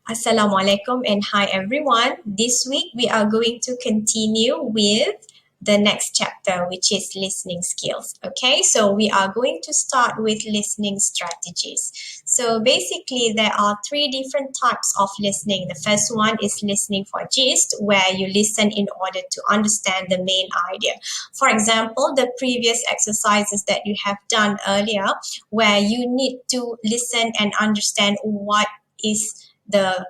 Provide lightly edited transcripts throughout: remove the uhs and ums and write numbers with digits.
Assalamualaikum and hi everyone. This week we are going to continue with the next chapter, which is listening skills. Okay, so we are going to start with listening strategies. So basically there are three different types of listening. The first one is listening for gist, where you listen in order to understand the main idea. For example, the previous exercises that you have done earlier, where you need to listen and understand what is the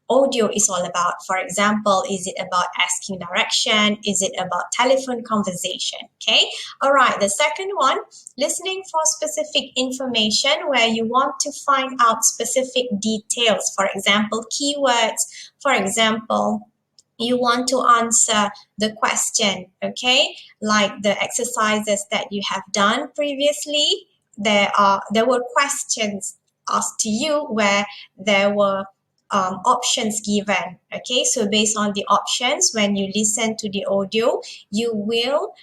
audio is all about. For example, is it about asking direction? Is it about telephone conversation? Okay. All right. The second one, listening for specific information, where you want to find out specific details. For example, keywords. For example, you want to answer the question, okay? Like the exercises that you have done previously, there were questions asked to you where there were options given. Okay, so based on the options, when you listen to the audio, you will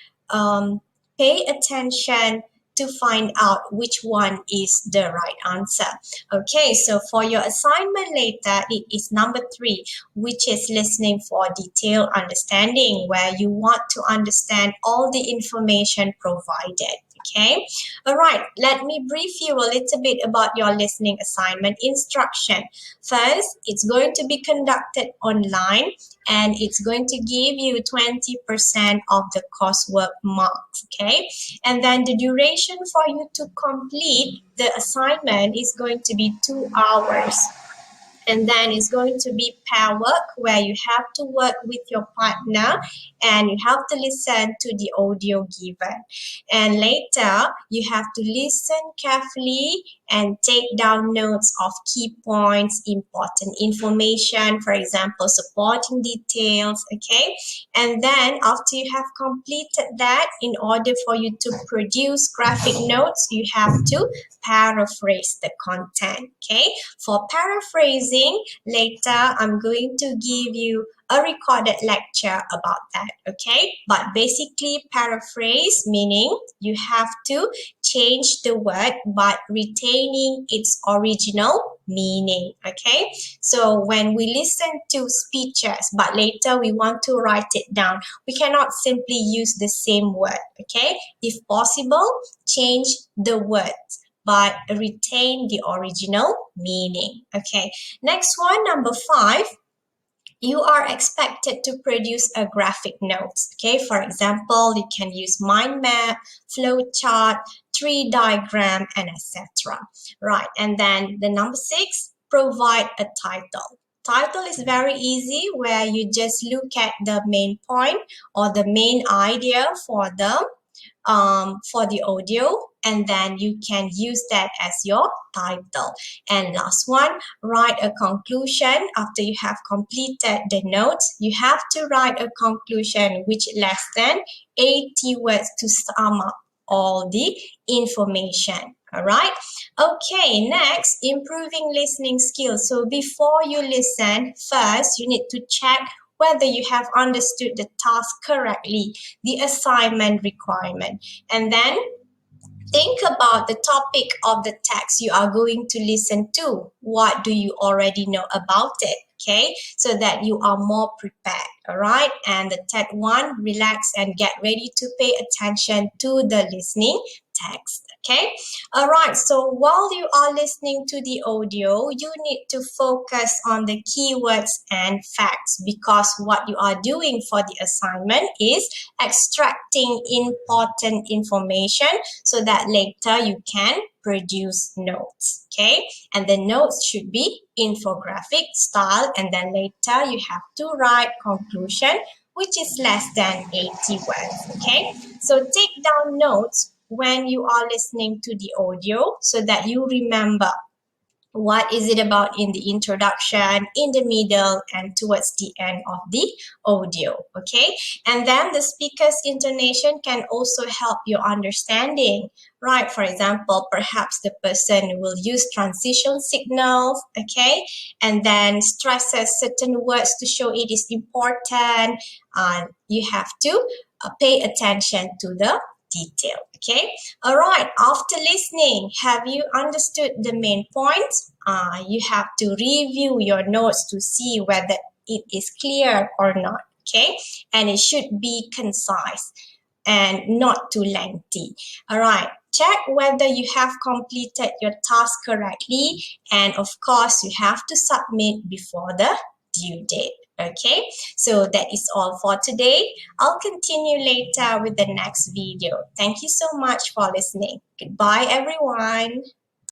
pay attention to find out which one is the right answer. Okay, so for your assignment later, it is number 3, which is listening for detailed understanding, where you want to understand all the information provided. Okay, all right, let me brief you a little bit about your listening assignment instruction. First, it's going to be conducted online and it's going to give you 20% of the coursework marks, okay? And then the duration for you to complete the assignment is going to be 2 hours. And then it's going to be pair work, where you have to work with your partner and you have to listen to the audio given. And later, you have to listen carefully and take down notes of key points, important information, for example, supporting details, okay? And then after you have completed that, in order for you to produce graphic notes, you have to paraphrase the content, okay? For paraphrasing, later I'm going to give you a recorded lecture about that, okay? But basically, paraphrase meaning you have to change the word but retaining its original meaning, okay? So when we listen to speeches but later we want to write it down, we cannot simply use the same word, okay? If possible, change the words but retain the original meaning. Okay, next one, number 5. You are expected to produce a graphic notes. Okay, for example, you can use mind map, flow chart, tree diagram, and etc. Right, and then the number 6, provide a title. Title is very easy, where you just look at the main point or the main idea for the audio, and then you can use that as your title. And last one, write a conclusion. After you have completed the notes, you have to write a conclusion which less than 80 words to sum up all the information. All right. Okay, next, improving listening skills. So before you listen, first you need to check whether you have understood the task correctly, the assignment requirement. And then think about the topic of the text you are going to listen to. What do you already know about it? Okay, so that you are more prepared. All right. And the third one, relax and get ready to pay attention to the listening text. Okay. All right. So while you are listening to the audio, you need to focus on the keywords and facts, because what you are doing for the assignment is extracting important information so that later you can produce notes. Okay. And the notes should be infographic style, and then later you have to write conclusion, which is less than 80 words. Okay. So take down notes when you are listening to the audio so that you remember what is it about in the introduction, in the middle, and towards the end of the audio, okay? And then the speaker's intonation can also help your understanding, right? For example, perhaps the person will use transition signals, okay? And then stresses certain words to show it is important. You have to pay attention to the detail. Okay. All right. After listening, have you understood the main points? You have to review your notes to see whether it is clear or not. Okay. And it should be concise and not too lengthy. All right. Check whether you have completed your task correctly. And of course, you have to submit before the due date. Okay, so that is all for today. I'll continue later with the next video. Thank you so much for listening. Goodbye, everyone.